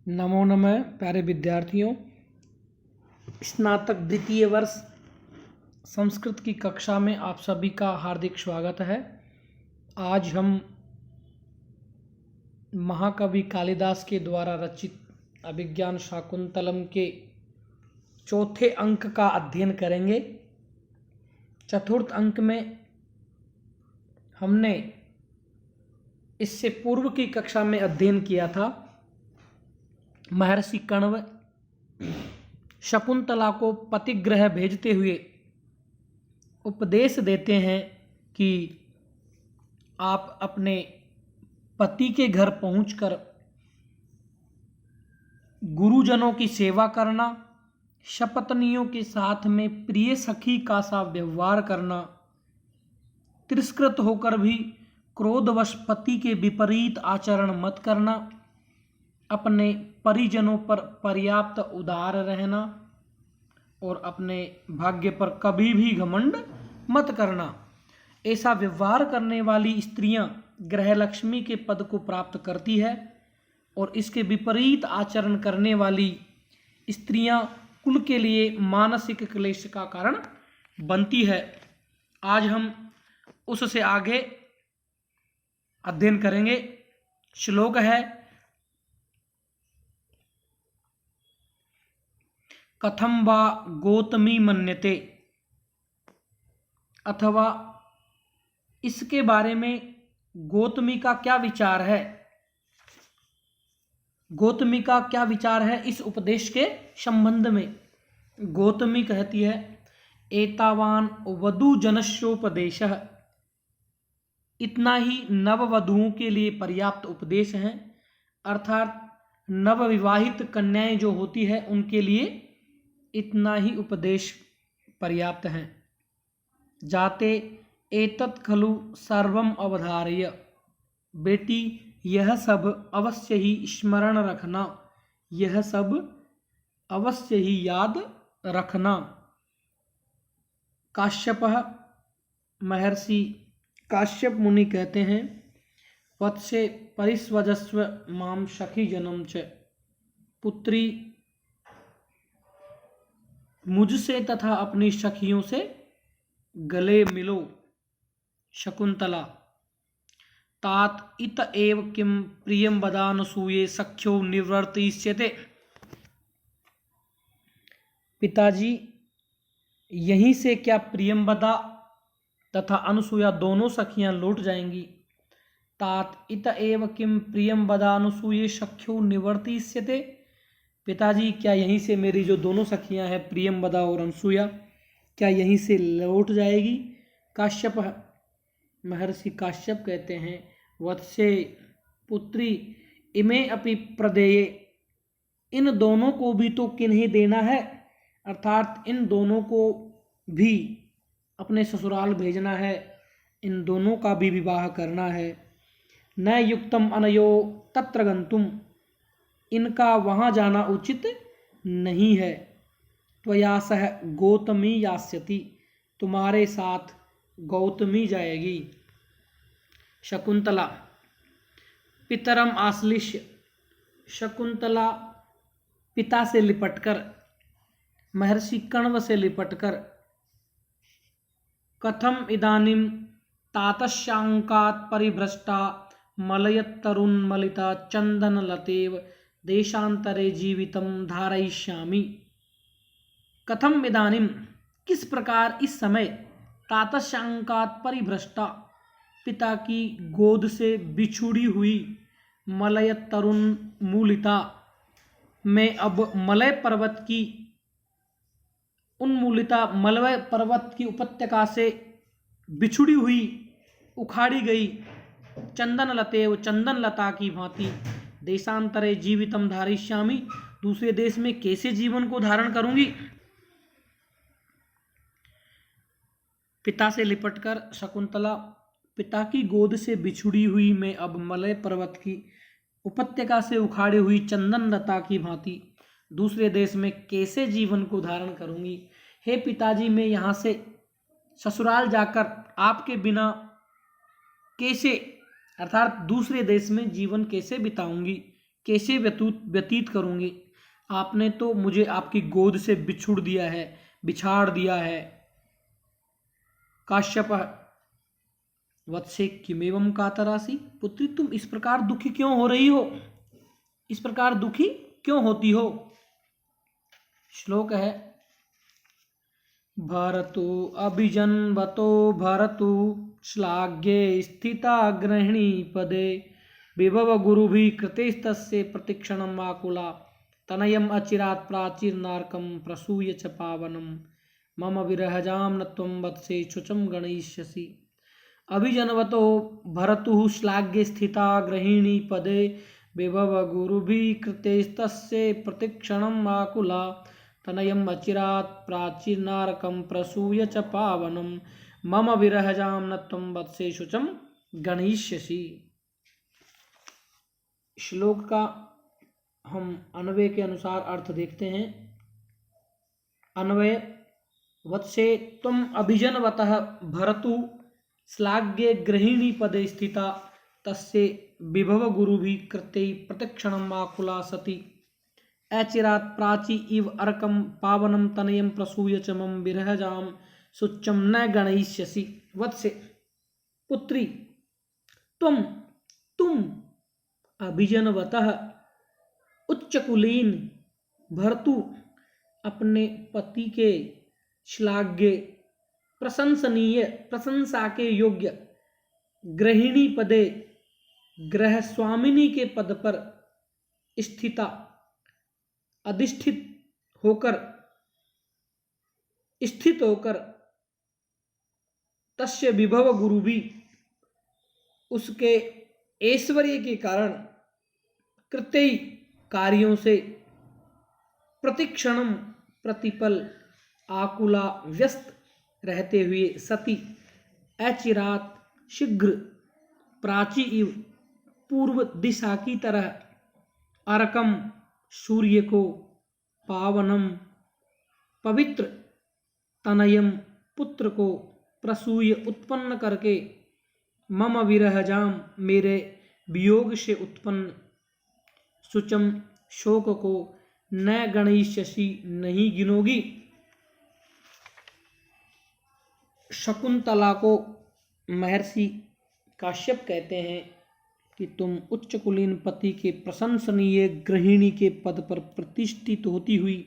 नमो नमः प्यारे विद्यार्थियों। स्नातक द्वितीय वर्ष संस्कृत की कक्षा में आप सभी का हार्दिक स्वागत है। आज हम महाकवि कालिदास के द्वारा रचित अभिज्ञान शाकुंतलम के चौथे अंक का अध्ययन करेंगे। चतुर्थ अंक में हमने इससे पूर्व की कक्षा में अध्ययन किया था। महर्षि कण्व शकुंतला को पतिगृह भेजते हुए उपदेश देते हैं कि आप अपने पति के घर पहुंचकर गुरुजनों की सेवा करना, सपत्नियों के साथ में प्रिय सखी का सा व्यवहार करना, तिरस्कृत होकर भी क्रोधवश पति के विपरीत आचरण मत करना, अपने परिजनों पर पर्याप्त उदार रहना और अपने भाग्य पर कभी भी घमंड मत करना। ऐसा व्यवहार करने वाली स्त्रियां गृहलक्ष्मी के पद को प्राप्त करती है और इसके विपरीत आचरण करने वाली स्त्रियां कुल के लिए मानसिक क्लेश का कारण बनती है। आज हम उससे आगे अध्ययन करेंगे। श्लोक है, कथम वा गौतमी मन्यते, अथवा इसके बारे में गौतमी का क्या विचार है। गौतमी का क्या विचार है इस उपदेश के संबंध में। गौतमी कहती है, एतावान वधू जनस्योपदेशः, इतना ही नववधुओं के लिए पर्याप्त उपदेश है। अर्थात नवविवाहित कन्याएं जो होती है उनके लिए इतना ही उपदेश पर्याप्त है। जाते एतत् खलु सर्वम अवधार्य, बेटी यह सब अवश्य ही स्मरण रखना, यह सब अवश्य ही याद रखना। काश्यपः, महर्षि काश्यप मुनि कहते हैं, वत्से परिस्वजस्व माम सखी जनम च, पुत्री मुझसे तथा अपनी सखियों से गले मिलो। शकुंतला, तात इत एव किम प्रियम वदानसूये सख्यो निवर्तिष्यते। पिताजी, यहीं से क्या प्रियंवदा तथा अनुसूया दोनों सखियां लौट जाएंगी। तात इत एव किम प्रियम वदानसूये सख्यो निवर्तिष्यते। पिताजी, क्या यहीं से मेरी जो दोनों सखियां हैं प्रियंवदा और अनसूया, क्या यहीं से लौट जाएगी। काश्यप, महर्षि काश्यप कहते हैं, वत्से पुत्री इमे अपि प्रदेये, इन दोनों को भी तो किन्हीं देना है, अर्थात इन दोनों को भी अपने ससुराल भेजना है, इन दोनों का भी विवाह करना है। न युक्तम अनयो तत्र गंतुम, इनका वहाँ जाना उचित नहीं है। त्वया सह गौतमी यास्यति, तुम्हारे साथ गौतमी जाएगी। शकुंतला, पितरम आश्लिष्य, शकुंतला पिता से लिपटकर, महर्षि कण्व से लिपटकर, कथम इदानीम तातस्यांकात् परिभ्रष्टा मलयतरुन्मलिता चंदनलतेव देशांतरे जीवितम धारयिष्यामि। कथम इदानीम, किस प्रकार इस समय, तातस्यांकात् परिभ्रष्टा, पिता की गोद से बिछुड़ी हुई, मलय तरुण मूलिता, मैं अब मलय पर्वत की उन्मूलिता, मलय पर्वत की उपत्यका से बिछुड़ी हुई, उखाड़ी गई चंदन लतेव, चंदन लता की भांति, देशांतरे जीवितम धारयिष्यामि, दूसरे देश में कैसे जीवन को धारण करूंगी। पिता से लिपटकर शकुंतला पिता की गोद से बिछुड़ी हुई मैं अब मलय पर्वत की उपत्यका से उखाड़ी हुई चंदन लता की भांति दूसरे देश में कैसे जीवन को धारण करूंगी। हे पिताजी, मैं यहाँ से ससुराल जाकर आपके बिना कैसे, अर्थात दूसरे देश में जीवन कैसे बिताऊंगी, कैसे व्यतीत करूंगी? आपने तो मुझे आपकी गोद से बिछुड़ दिया है, बिछाड़ दिया है। काश्यप वत्से किमेवं कातरासि, पुत्री तुम इस प्रकार दुखी क्यों हो रही हो, इस प्रकार दुखी क्यों होती हो? श्लोक है भरतु अभिजन्वतो भरतु श्लाघ्ये स्थिता गृहिणी पदे विभव गुरुभिः कृतेस्तस्य प्रतिक्षणम् आकुला तनयम् अचिरात् प्राचीर्नारकं प्रसूय च पावनं मम विरहजां न त्वं वत्से शुचं गणयिष्यसि। अभिजनवतो भरतुः श्लाघ्ये स्थिता गृहिणी पदे विभव गुरुभिः कृतेस्तस्य प्रतिक्षणम् आकुला तनयम् अचिरात् प्राचीर्नारकं प्रसूय च पावनं मम विरहजां न त्वं वत्से शुचं गणयिष्यसि। श्लोक का हम अन्वय के अनुसार अर्थ देखते हैं। अन्वय वत्से त्वं अभिजनवतः भरतु श्लाघ्ये गृहिणी पदे स्थिता तस्य विभव गुरुभिः कृते प्रतिक्षणम् आकुला सती अचिरात् प्राची इव अर्कं पावनं तनयं प्रसूय च मम विरहजां शुचं न गणयिष्यसि। वत्से पुत्री तुम अभिजनवतः उच्चकुलीन भर्तु अपने पति के श्लाघ्य प्रशंसनीय प्रशंसा के योग्य गृहिणी पदे गृह स्वामिनी के पद पर स्थिता अधिष्ठित होकर स्थित होकर तस्य विभव गुरु भी उसके ऐश्वर्य के कारण कृत्य कार्यों से प्रतिक्षणम प्रतिपल आकुला व्यस्त रहते हुए सती अचिरात शीघ्र प्राची इव पूर्व दिशा की तरह अर्कम सूर्य को पावनम पवित्र तनयम पुत्र को प्रसूय उत्पन्न करके मम विरहजाम मेरे वियोग से उत्पन्न शुचम शोक को न गणयिष्यसि नहीं गिनोगी। शकुंतला को महर्षि काश्यप कहते हैं कि तुम उच्च कुलीन पति के प्रशंसनीय गृहिणी के पद पर प्रतिष्ठित होती हुई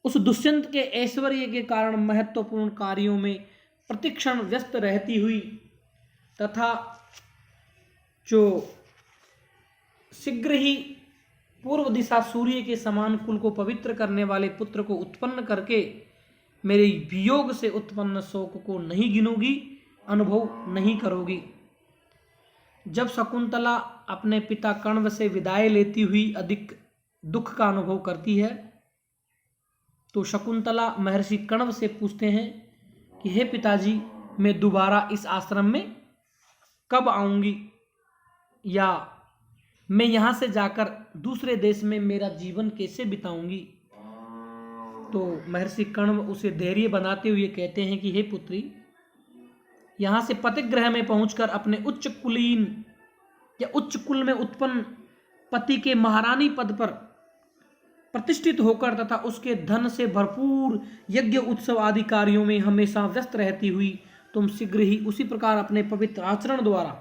उस दुष्यंत के ऐश्वर्य के कारण महत्वपूर्ण कार्यों में प्रतिक्षण व्यस्त रहती हुई तथा जो शीघ्र ही पूर्व दिशा सूर्य के समान कुल को पवित्र करने वाले पुत्र को उत्पन्न करके मेरे वियोग से उत्पन्न शोक को नहीं गिनोगी, अनुभव नहीं करोगी। जब शकुंतला अपने पिता कण्व से विदाई लेती हुई अधिक दुख का अनुभव करती है तो शकुंतला महर्षि कण्व से पूछते हैं कि हे पिताजी, मैं दोबारा इस आश्रम में कब आऊंगी या मैं यहाँ से जाकर दूसरे देश में मेरा जीवन कैसे बिताऊंगी। तो महर्षि कण्व उसे धैर्य बनाते हुए कहते हैं कि हे पुत्री, यहाँ से पतिगृह में पहुंचकर अपने उच्च कुलीन या उच्च कुल में उत्पन्न पति के महारानी पद पर प्रतिष्ठित होकर तथा उसके धन से भरपूर यज्ञ उत्सव आदि कार्यों में हमेशा व्यस्त रहती हुई तुम शीघ्र ही उसी प्रकार अपने पवित्र आचरण द्वारा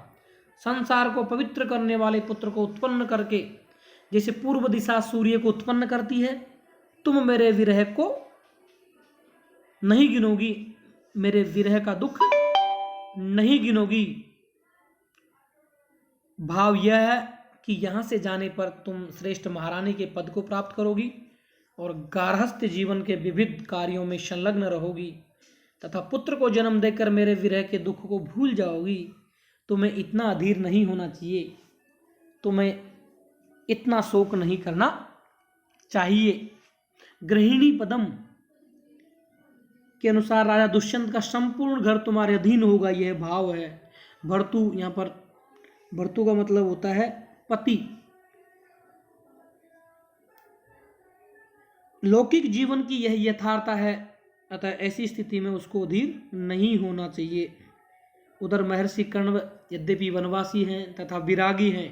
संसार को पवित्र करने वाले पुत्र को उत्पन्न करके जैसे पूर्व दिशा सूर्य को उत्पन्न करती है, तुम मेरे विरह को नहीं गिनोगी, मेरे विरह का दुख नहीं गिनोगी। भाव यह है कि यहाँ से जाने पर तुम श्रेष्ठ महारानी के पद को प्राप्त करोगी और गार्हस्थ्य जीवन के विविध कार्यों में संलग्न रहोगी तथा पुत्र को जन्म देकर मेरे विरह के दुख को भूल जाओगी। तुम्हें इतना अधीर नहीं होना चाहिए, तुम्हें इतना शोक नहीं करना चाहिए। गृहिणी पदम के अनुसार राजा दुष्यंत का संपूर्ण घर तुम्हारे अधीन होगा, यह भाव है। भर्तु, यहाँ पर भर्तु का मतलब होता है पति। लौकिक जीवन की यह यथार्थता है, अतः ऐसी स्थिति में उसको अधीर नहीं होना चाहिए। उधर महर्षि कण्व यद्यपि वनवासी हैं तथा विरागी हैं,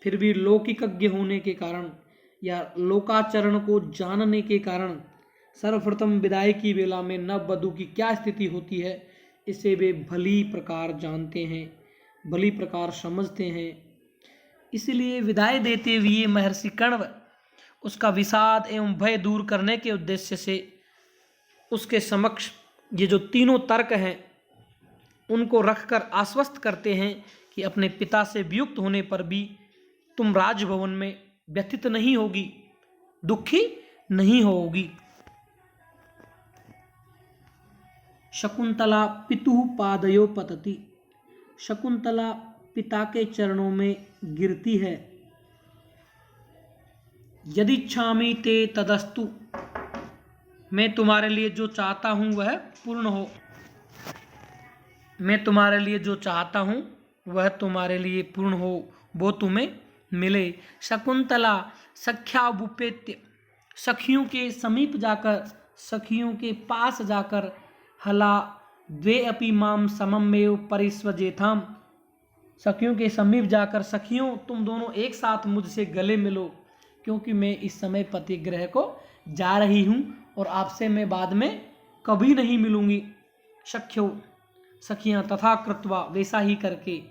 फिर भी लौकिकज्ञ होने के कारण या लोकाचरण को जानने के कारण सर्वप्रथम विदाई की वेला में नववधू की क्या स्थिति होती है इसे वे भली प्रकार जानते हैं, भली प्रकार समझते हैं। इसलिए विदाई देते हुए महर्षि कण्व उसका विषाद एवं भय दूर करने के उद्देश्य से उसके समक्ष ये जो तीनों तर्क हैं उनको रखकर आश्वस्त करते हैं कि अपने पिता से वियुक्त होने पर भी तुम राजभवन में व्यथित नहीं होगी, दुखी नहीं होगी। शकुंतला पितुः पादयो पतति, शकुंतला पिता के चरणों में गिरती है। यदिच्छामि ते तदस्तु, मैं तुम्हारे लिए जो चाहता हूँ वह पूर्ण हो, मैं तुम्हारे लिए जो चाहता हूँ वह तुम्हारे लिए पूर्ण हो, वो तुम्हें मिले। शकुंतला सख्यावुपेत्य, सखियों के समीप जाकर, सखियों के पास जाकर हला द्वे अपि माम सममेव परिस्वजेथाम, सखियों के समीप जाकर सखियों तुम दोनों एक साथ मुझसे गले मिलो, क्योंकि मैं इस समय पतिगृह को जा रही हूँ और आपसे मैं बाद में कभी नहीं मिलूंगी। सख्यो, सखियां तथा कृत्वा, वैसा ही करके।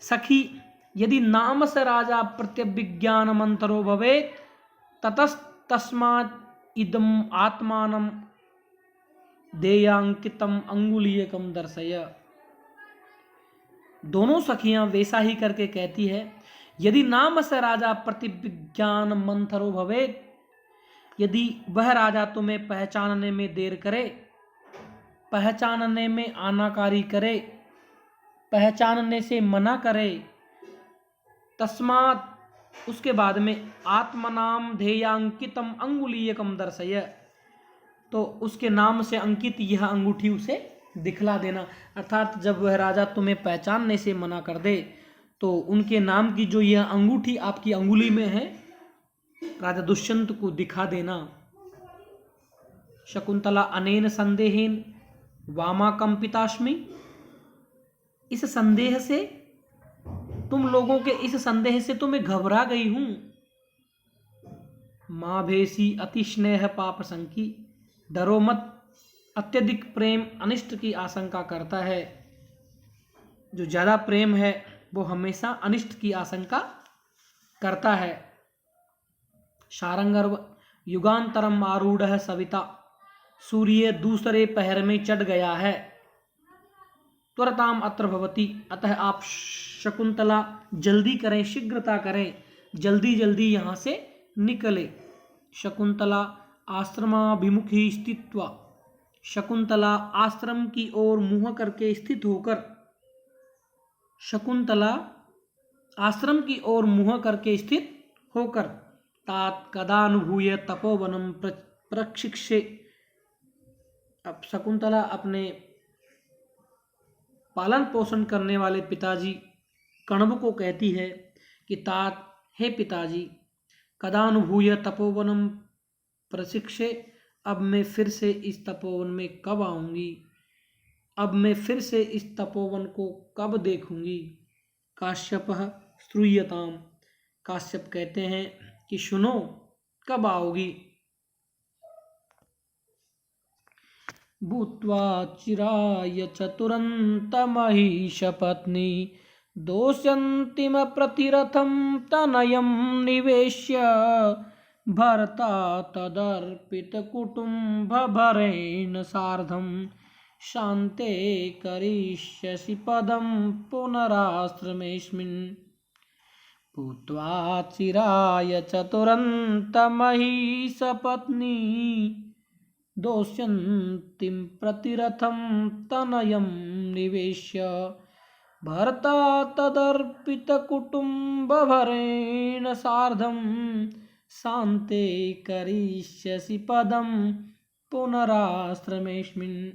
सखी यदि नाम से राजा प्रत्यभिज्ञान मंत्रो भवेत् ततस्तस्मात् इदम आत्मानम देयांकितम अंगुलीयकम दर्शय। दोनों सखियां वैसा ही करके कहती है, यदि नाम से राजा प्रतिविज्ञान मंथरो भवेत्, यदि वह राजा तुम्हें पहचानने में देर करे, पहचानने में आनाकारी करे, पहचानने से मना करे, तस्मात् उसके बाद में आत्मनाम ध्येयांकितम अंगुलीयकम दर्शय, तो उसके नाम से अंकित यह अंगूठी उसे दिखला देना। अर्थात जब वह राजा तुम्हें पहचानने से मना कर दे तो उनके नाम की जो यह अंगूठी आपकी अंगुली में है राजा दुष्यंत को दिखा देना। शकुंतला अनेन संदेहेन वामाकंपितास्मि, इस संदेह से, तुम लोगों के इस संदेह से तो मैं घबरा गई हूं। माँ भेसी अति स्नेह पाप संकी, डरो मत, अत्यधिक प्रेम अनिष्ट की आशंका करता है। जो ज्यादा प्रेम है वो हमेशा अनिष्ट की आशंका करता है। शारंगर्व युगांतरम आरूढ़ सविता, सूर्य दूसरे पहर में चढ़ गया है। त्वरताम अत्र भवति, अतः आप शकुंतला जल्दी करें, शीघ्रता करें, जल्दी जल्दी यहाँ से निकले। शकुंतला आश्रमाभिमुखी स्थित्वा, शकुंतला आश्रम की ओर मुंह करके स्थित होकर, शकुंतला आश्रम की ओर मुंह करके स्थित होकर, तात कदानुभूय तपोवनम प्रशिक्षे। अब शकुंतला अपने पालन पोषण करने वाले पिताजी कण्व को कहती है कि तात, हे पिताजी, कदानुभूय तपोवनम प्रशिक्षे, अब मैं फिर से इस तपोवन में कब आऊंगी, अब मैं फिर से इस तपोवन को कब देखूंगी। काश्यप श्रूयताम, काश्यप कहते हैं कि सुनो, कब आओगी। भूत्वा चिराय चतुरन्तमहिष पत्नी, दोष्यन्तिम प्रतिरथम तनयम निवेश्य, भर्ता तदर्पित कुटुंब भरेण सार्धम, शान्ते करिष्यसि पदम पुनराश्रमेऽस्मिन्। भूत्वा चिराय चतुरन्तमहिष पत्नी, दोष्यन्तिं प्रतिरथं तनयं निवेश्य, भर्ता तदर्पितकुटुम्बभरेण सार्धं, शान्ते करिष्यसि पदं पुनराश्रमेऽस्मिन्।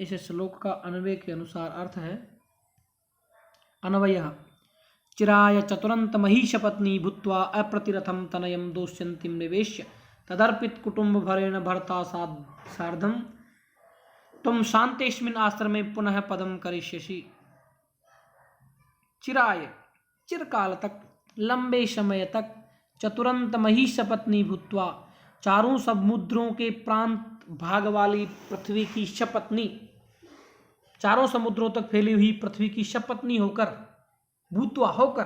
इस श्लोक का अन्वय के अनुसार अर्थ है, अन्वयः चिराय चतुरंत महिष पत्नी भूत्वा अप्रतिरथम तनयम दोष्यन्तिम निवेश्य, तदर्पित कुटुंब भरेण भर्ता सार्धम, तुम शांतेस्मिन् आश्रमे पुनः पदम करिष्यसि। चिराय चिरकाल तक लंबे समय तक चतुरंत महिष पत्नी भूत्वा चारों समुद्रों के प्रांत भाग वाली पृथ्वी की शपत्नी, चारों समुद्रों तक फैली हुई पृथ्वी की शपत्नी होकर, भूत्वा होकर,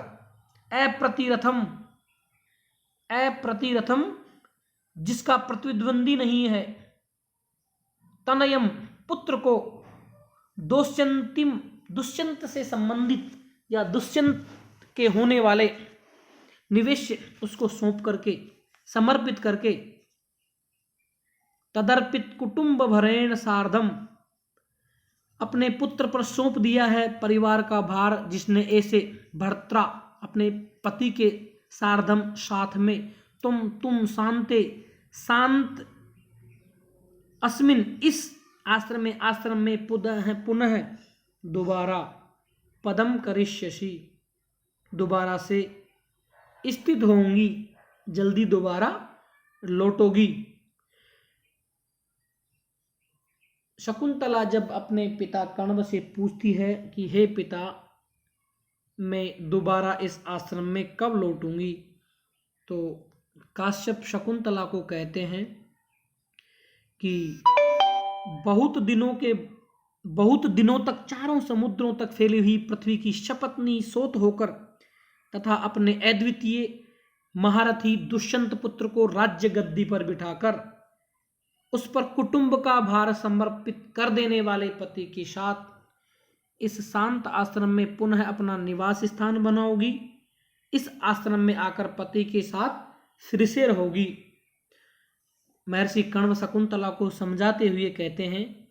अप्रतिरथम अप्रतिरथम जिसका प्रतिद्वंदी नहीं है, तनयम पुत्र को, दुष्यंतिम दुष्यंत से संबंधित या दुष्यंत के होने वाले निवेश उसको सौंप करके, समर्पित करके, तदर्पित कुटुंब भरेण सार्धम अपने पुत्र पर सौंप दिया है परिवार का भार, जिसने ऐसे भर्त्रा अपने पति के सार्धम साथ में, तुम शांते शांत अस्मिन इस आश्रम में पुनः दोबारा पदम करिष्यसि दोबारा से स्थित होंगी, जल्दी दोबारा लौटोगी। शकुंतला जब अपने पिता कण्व से पूछती है कि हे पिता, मैं दोबारा इस आश्रम में कब लौटूंगी, तो काश्यप शकुंतला को कहते हैं कि बहुत दिनों तक चारों समुद्रों तक फैली हुई पृथ्वी की शपत्नी सोत होकर तथा अपने अद्वितीय महारथी दुष्यंत पुत्र को राज्य गद्दी पर बिठाकर उस पर कुटुंब का भार समर्पित कर देने वाले पति के साथ इस शांत आश्रम में पुनः अपना निवास स्थान बनाओगी। इस आश्रम में आकर पति के साथ फिर से रहोगी। महर्षि कण्व शकुंतला को समझाते हुए कहते हैं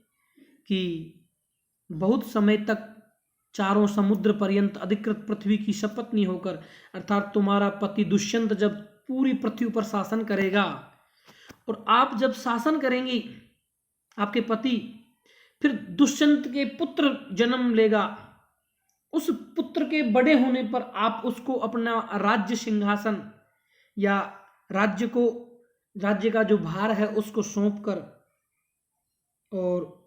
कि बहुत समय तक चारों समुद्र पर्यंत अधिकृत पृथ्वी की शपत्नी होकर, अर्थात तुम्हारा पति दुष्यंत जब पूरी पृथ्वी पर शासन करेगा और आप जब शासन करेंगी, आपके पति, फिर दुष्यंत के पुत्र जन्म लेगा। उस पुत्र के बड़े होने पर आप उसको अपना राज्य सिंहासन या राज्य का जो भार है उसको सौंपकर और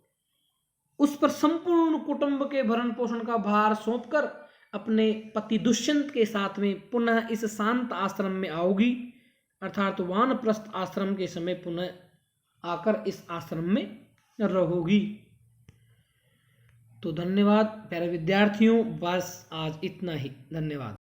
उस पर संपूर्ण कुटुंब के भरण पोषण का भार सौंपकर अपने पति दुष्यंत के साथ में पुनः इस शांत आश्रम में आओगी, अर्थात वानप्रस्थ आश्रम के समय पुनः आकर इस आश्रम में रहोगी। तो धन्यवाद प्यारे विद्यार्थियों, बस आज इतना ही। धन्यवाद।